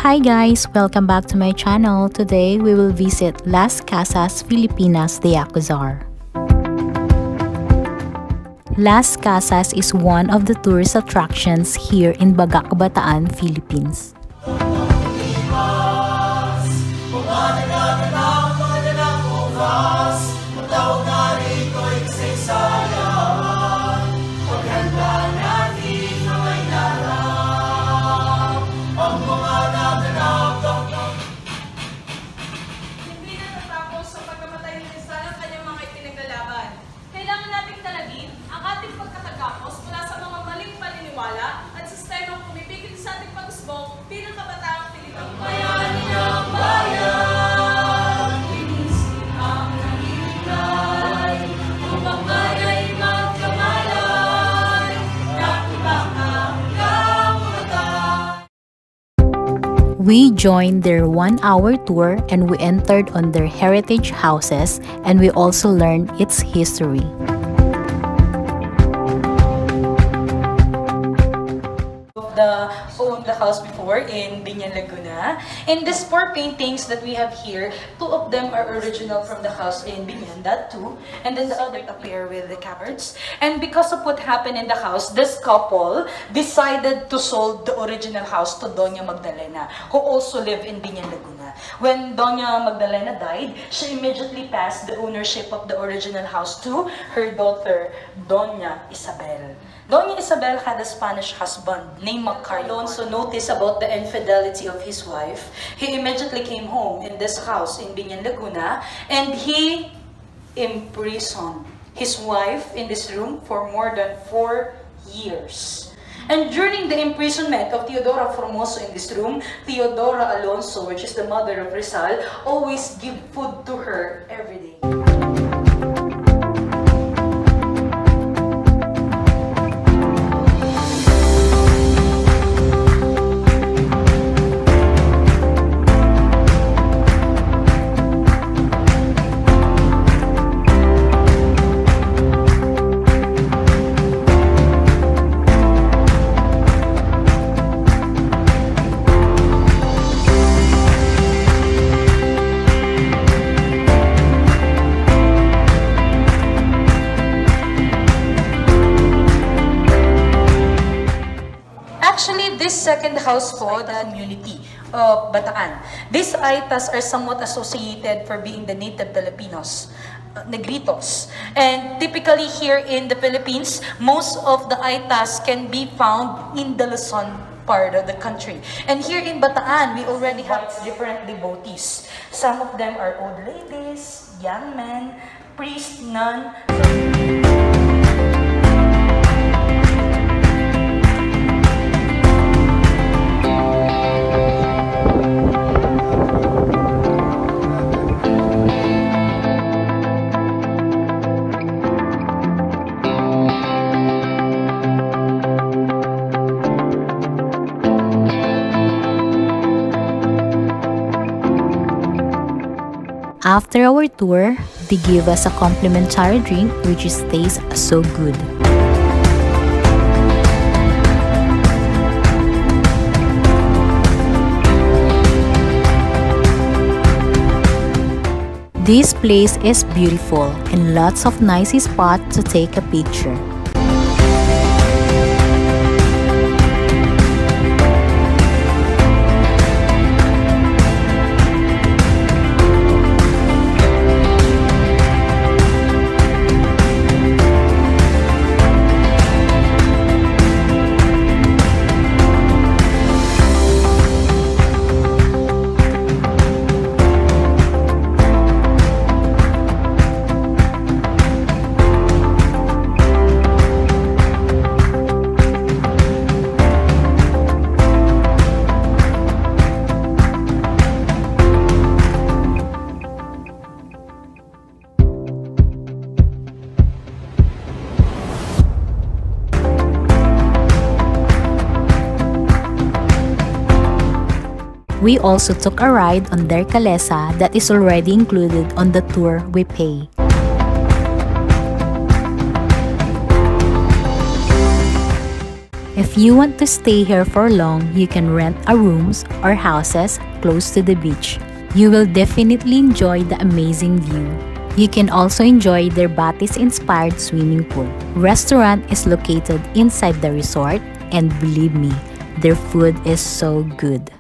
Hi guys! Welcome back to my channel. Today, we will visit Las Casas Filipinas de Acuzar. Las Casas is one of the tourist attractions here in Bagac, Bataan, Philippines. We joined their 1-hour tour and we entered on their heritage houses and we also learned its history. Owned the house before in Binyan, Laguna. And these 4 paintings that we have here, 2 of them are original from the house in Binyan, that 2. And then the other appear with the cupboards. And because of what happened in the house, this couple decided to sold the original house to Doña Magdalena, who also lived in Binyan, Laguna. When Doña Magdalena died, she immediately passed the ownership of the original house to her daughter, Doña Isabel. Doña Isabel had a Spanish husband named Macario. Alonso noticed about the infidelity of his wife. He immediately came home in this house in Binyan, Laguna, and he imprisoned his wife in this room for more than 4 years. And during the imprisonment of Teodora Formoso in this room, Teodora Alonso, which is the mother of Rizal, always give food to her every day. This second house po, the community of Bataan. These Aitas are somewhat associated for being the native Filipinos, Negritos. And typically here in the Philippines, most of the Aitas can be found in the Luzon part of the country. And here in Bataan, we already have different devotees. Some of them are old ladies, young men, priests, nuns. After our tour, they give us a complimentary drink which tastes so good. This place is beautiful and lots of nice spots to take a picture. We also took a ride on their kalesa that is already included on the tour we pay. If you want to stay here for long, you can rent a rooms or houses close to the beach. You will definitely enjoy the amazing view. You can also enjoy their Batis-inspired swimming pool. Restaurant is located inside the resort, and believe me, their food is so good.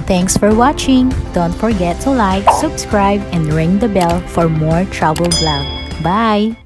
Thanks for watching. Don't forget to like, subscribe, and ring the bell for more travel vlog. Bye!